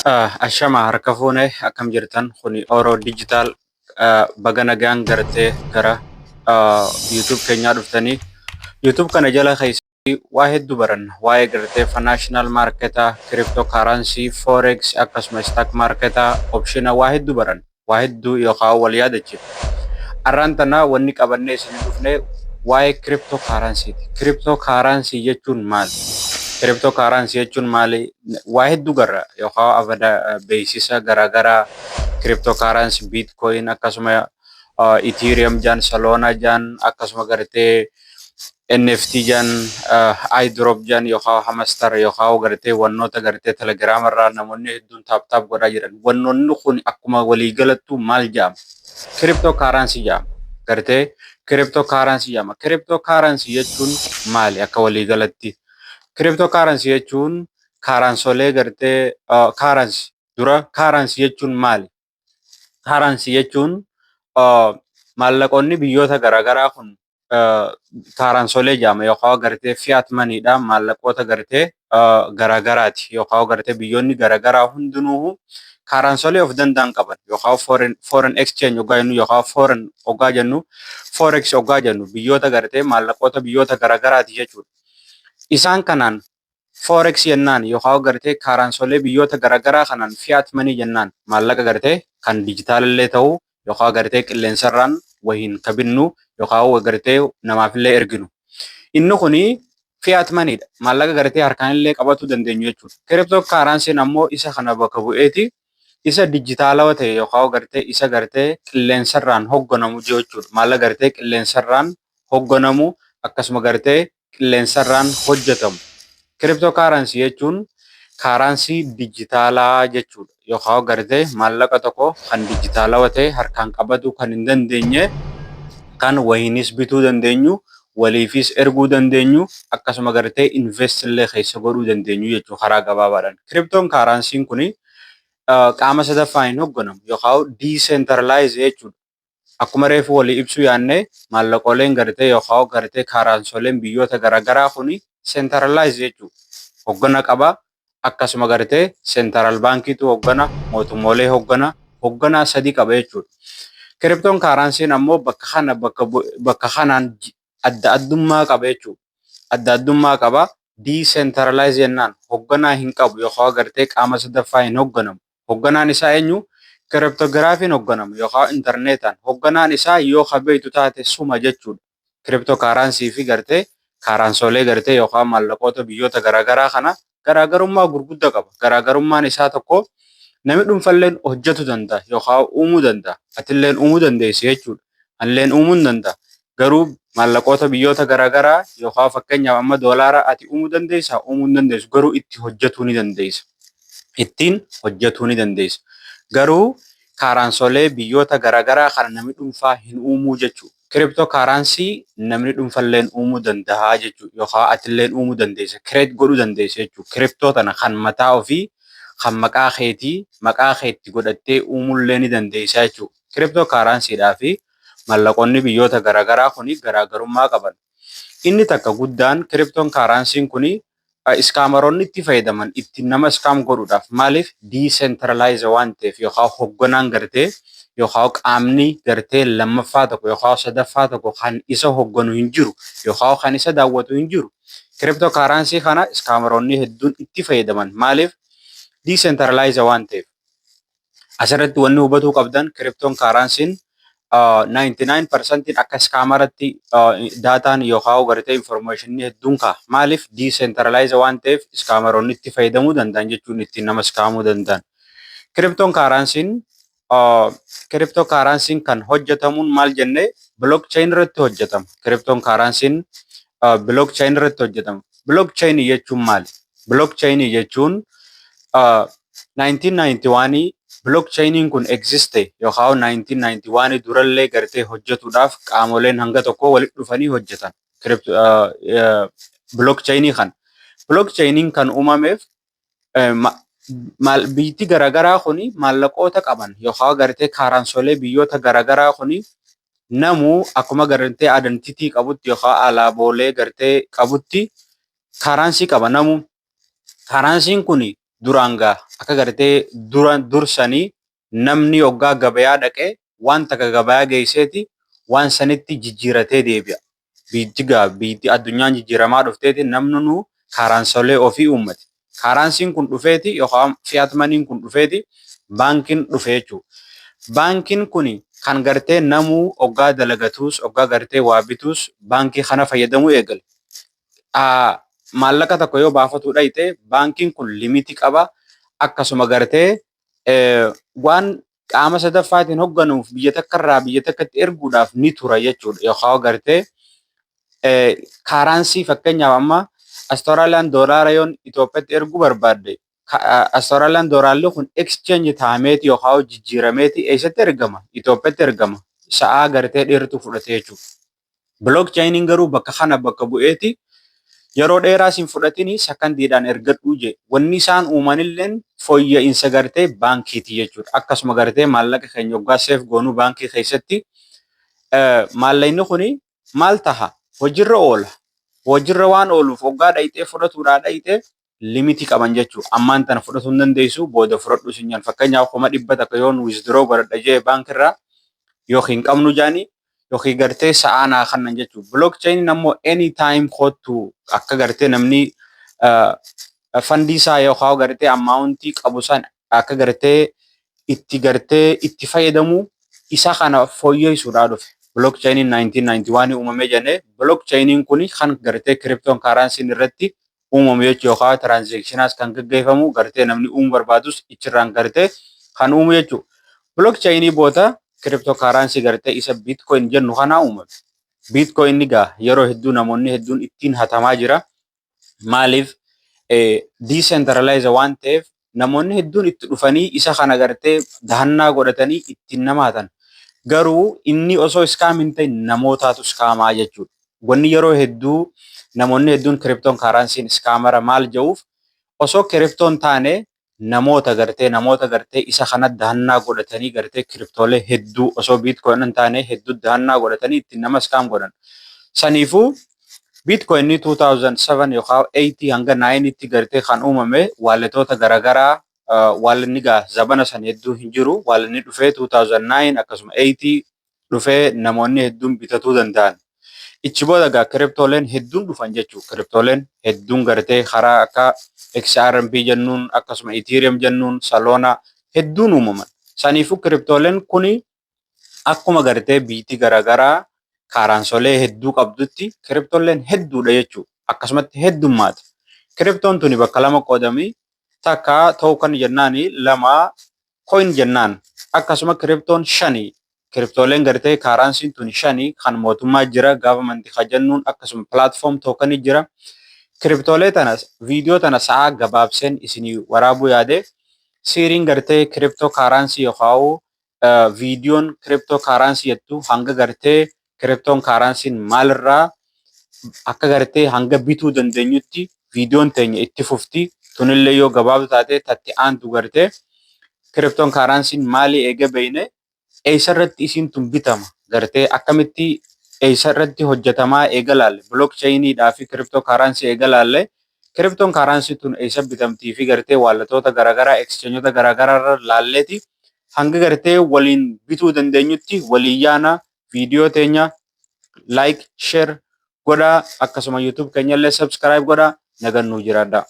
Ashama harka fuunee akkam jirtan kuni Oro Digital baga nagaan gartee gara YouTube keenyaa dhuftanii YouTube kana jala keessatti waa hedduu baranna waa'ee gartee financial marketaa, cryptocurrency, forex akkasumas stock marketaa, optiona waa hedduu baranna waa hedduu yookaan wal yaadachiif. Arraan tana wanni qabannee isin dhufne waa'ee cryptocurrency. Cryptocurrency jechuun maali? Cryptocurrency jechuun maali? Waa hedduu garra yookaan abada beeksisa garaagaraa cryptocurrency, Bitcoin akkasuma Ethereum jaan, Solana jaan akkasuma gartee NFT jaan, iDrop jaan yookaan Hamster yookaan gartee wannoota gartee Telegram irraa namoonni hedduun taap godhaa jiran. Wannoonni kun akkuma waliigalattu maal jedhama? Cryptocurrency jedhama. Gartee cryptocurrency jedhama. Cryptocurrency jechuun maali akka waliigalatti? Cryptocurrency jechuun kaaraansolee gartee currency dura currency jechuun maali? Currency jechuun maallaqoonni biyyoota garaagaraa kun kaaraansolee jedhama yookaan gartee fiat maniidha maallaqoota gartee garaagaraati yookaan gartee biyyoonni garaagaraa hundinuu kaaraansolee of danda'an qaban yookaan foreign exchange ogaa jennu yookaan foreign ogaa jennu forex ogaa jennu biyyoota gartee maallaqoota biyyoota garaagaraati jechuudha. Isaan kanaan forex jennaan yookaan gartee kaaraansolee biyyoota garaagaraa kanaan fiat manii jennaan maallaqa gartee kan dijitaalillee ta'uu yookaan gartee qilleensarraan wahiin kabinnu yookaan gartee namaafillee erginu. Inni kuni fiat maniidha. Maallaqa gartee harkaanillee qabatuu dandeenyu jechuudha. Cryptocurrency ammoo isa kana bakka bu'eeti isa dijitaalawaa ta'e yookaan gartee isa gartee qilleensarraan hogganamu jechuudha. Maallaqa gartee qilleensarraan hogganamu akkasuma gartee qilleensarraan hojjetamu. Cryptocurrency jechuun kaaransii dijitaalaa jechuudha. Yookaan gartee maallaqa tokko kan dijitaalawaa ta'e harkaan qabatu kan hin dandeenye kan wahiinis bituu dandeenyu waliifis erguu dandeenyu akkasuma gartee investillee keessa godhuu dandeenyu jechuudha karaa gabaabaadhaan. Cryptocurrency kuni qaama sadaffaan hin hogganamu yookaan decentralized jechuudha. Akkuma reefu walii ibsuu yaadne maallaqooleen gartee yookaan gartee kaaraansoleen biyyoota garaagaraa kuni centralized jechuudha. Hoggana qaba akkasuma gartee central bankiitu hoggana mootummoolee hogganaa sadii qaba jechuudha. Cryptocurrency ammoo bakka kanaan adda addummaa qaba jechuudha. Adda addummaa qaba decentralized jennaan hogganaa hin qabu yookaan gartee qaama sadaffaa hin hogganamu. Hogganaan isaa eenyu? Cryptographiin hogganamu yookaan internetaan hogganaan isaa yoo habeetu taate suma jechuudha. Cryptocurrency fi gartee kaaraansolee gartee yookaan maallaqoota biyyoota garaagaraa kana garaagarummaa gurguddaa qaba. Garaagarummaan isaa tokko namni dhuunfalleen hojjetu danda'a yookaan uumuu danda'a. Atilleen uumuu dandeessi jechuudha. Anilleen uumuu ni danda'a. Garuu maallaqoota biyyoota garaagaraa yookaan fakkeenyaaf amma doolaara ati uumuu dandeessaa uumuu ni dandeessu garuu itti hojjetuu ni dandeessa. Ittiin hojjetuu ni dandeessa. Garuu kaaraansolee biyyoota garaagaraa kana namni dhuunfaa hin uumuu jechuudha. Cryptocurrency namni dhuunfalleen uumuu danda'a jechuudha. Yookaan atilleen uumuu dandeessa. Create godhuu dandeessa jechuudha. Crypto tana kan mataa ofii kan maqaa keetti godhattee uumuullee ni dandeessa jechuudha. Cryptocurrencyidhaa fi maallaqoonni biyyoota garaagaraa kuni garaagarummaa qaban. Inni takka guddaan cryptocurrency kuni iskaamaroonni itti fayyadaman ittiin nama iskaam godhuudhaaf maaliif decentralized waan ta'eef yookaan hogganaan gartee yookaan qaamni gartee lammaffaa tokko yookaan sadaffaa tokko kan isa hogganu hin jiru yookaan kan isa daawwatu hin jiru. Cryptocurrency kana iskaamaroonni hedduun itti fayyadaman maaliif decentralized waan ta'eef. Asirratti wanni hubatuu qabdan cryptocurrency 99% akka iskaamaratti daataan yookaan gartee information hedduun ka'a. Maaliif decentralized waan ta'eef iskaamaroonni itti fayyadamuu danda'an jechuun ittiin nama iskaamuu danda'an. Cryptocurrency kan hojjetamuun maal jennee blockchain irratti hojjetama. Cryptocurrency blockchain irratti hojjetama. Blockchain jechuun maali? Blockchain jechuun 1991 blockchain kun existe yookaan 1991 durallee gartee hojjetuudhaaf qaamoleen hanga tokko walitti dhufanii hojjetan. Blockchain kan uumameef biyyi garaagaraa kuni maallaqoota qaban yookaan gartee kaaraansolee biyyoota garaagaraa kuni namuu akkuma gartee identity qabutti yookaan alaaboolee gartee qabutti kaaraansii qaba namu. Kaaraansiin kuni duranga akka gartee dursanii namni hoggaa gabayaa dhaqee waan takka gabayaa geesseeti waan sanitti jijjiiratee deebi'a. Biitti addunyaan jijjiiramaa dhufteeti namni nu kaaraansolee ofii uummate. Kaaraansiin kun dhufeeti yookaan fiat maniin kun dhufeeti baankiin dhufee jechuudha. Baankiin kuni kan gartee namuu hoggaa dalagatus hoggaa gartee waa bitus baankii kana fayyadamuu eegale. Maallaqa tokko yoo baafatu dhayite baankiin kun limitii qaba. Akkasuma gartee waan qaama sadaffaatiin hoogganuuf biyya takkarraa biyya takkatti erguudhaaf ni tura jechuudha. Yookaan gartee kaaraansii fakkeenyaaf amma Austraaliyaan doolaara yoon Itoophiyaatti erguu barbaadde Austraaliyaan doolaalli kun exchange taameeti yookaan jijjiirameeti eessatti ergama? Itoophiyaatti ergama. Sa'aa gartee dheertuu fudhatee jechuudha. Blockchainiin garuu bakka kana bakka bu'eeti yeroo dheeraa siin fudhatini sakandiidhaan ergadhuu je. Wanni isaan uumanilleen fooyya'insa gartee baankiiti jechuudha. Akkasuma gartee maallaqa keenya hoggaa seef goonuu baankii keessatti maallaqni kuni maal taha? Hojiirra oola. Hojiirra waan ooluuf hoggaa dhayitee fudhatuudhaa dhayitee limitii qaban jechuudha. Ammaan tana fudhatuu hin dandeessu booda fudhadhu sinyaan. Fakkeenyaaf 100 takka yoon withdraw godhadha jee baankirraa yookiin qabnu jaanii yookiin gartee sa'aa naa kannan jechuudha. Blockchain ammoo anytime kottu akka gartee namni fandii isaa yookaan gartee ammaawuntii qabu san akka gartee itti fayyadamu isa kana fooyyessuudhaa dhufe. Blockchainiin 1991 uumamee jennee blockchainiin kuni kan gartee kiriptoon kaaraansiin irratti uumamu jechuudha yookaan tiraanzekshinaas kan gaggeeffamu gartee namni uumuu barbaadus ichirraan gartee kan uumu jechuudha. Blockchainii booda kiriptoo kaaraansii gartee isa biitkoin jennu kana uumame. Biitkoin egaa yeroo hedduu namoonni hedduun ittiin hatamaa jira. Maaliif decentralize waan ta'eef namoonni hedduun itti dhufanii isa kana gartee dahannaa godhatanii ittiin nama hatan. Garuu inni osoo iskaam hin ta'in namootaatu iskaamaa jechuudha. Wanni yeroo hedduu namoonni hedduun kiriptoon kaaraansiin iskaamara maal jedhuuf osoo kiriptoon taane namoota gartee isa kana dahannaa godhatanii gartee kiriptoolee hedduu osoo biitkoin hin taane hedduu dahannaa godhatanii ittiin nama iskaam godhan. Saniifuu biitkoinii 2007 yookaan 8 hanga 9tti gartee kan uumame waaletoota garaagaraa waalinni zabana san hedduu hin jiru. Waalinni dhufee 2009 akkasuma 8 dhufee namoonni hedduun bitatuu danda'an. Ichi booda kiriptooleen hedduun dhufan jechuudha. Kiriptooleen hedduun gartee karaa akka XRP jennuun akkasuma Ethereum jennuun Solana hedduun uumaman. Saniifuu kiriptooleen kuni akkuma gartee biitii garaagaraa kaaraansolee hedduu qabdutti kiriptooleen hedduudha jechuudha. Akkasumatti heddummaata. Kiriptoon tuni bakka lama qoodamii takka token jennaani lama coin jennaan. Akkasuma kiriptoon 5 kiriptooleen gartee kaaraansiin tuni 5 kan mootummaa jira government jennuun akkasuma platform tokenii jira. Kiriptoolee tanas viidiyoo tana sa'a gabaabseen isinii waraabuu yaade siiriin gartee kiriptoo kaaraansii yookaan viidiyoon kiriptoo kaaraansii jettu hanga gartee kiriptoon kaaraansiin maalirraa akka gartee hanga bituu dandeenyutti viidiyoon teenya itti fufti. Tunillee yoo gabaabdu taate tatti aantu gartee kiriptoon kaaraansiin maalii eega beeyne eessarratti isiin tun bitama gartee akkamitti eessarratti hojjetamaa eega laalle blockchainiidhaa fi kiriptoo kaaraansii eega laalle kiriptoon kaaraansii tun eessa bitamtii fi gartee waaltota garaagaraa exchangeota garaagaraa laalleeti hanga gartee waliin bituu dandeenyutti waliin yaana viidiyoo teenya like share godhaa akkasuma YouTube keenyallee subscribe godhaa nagannuu jiraadhaa.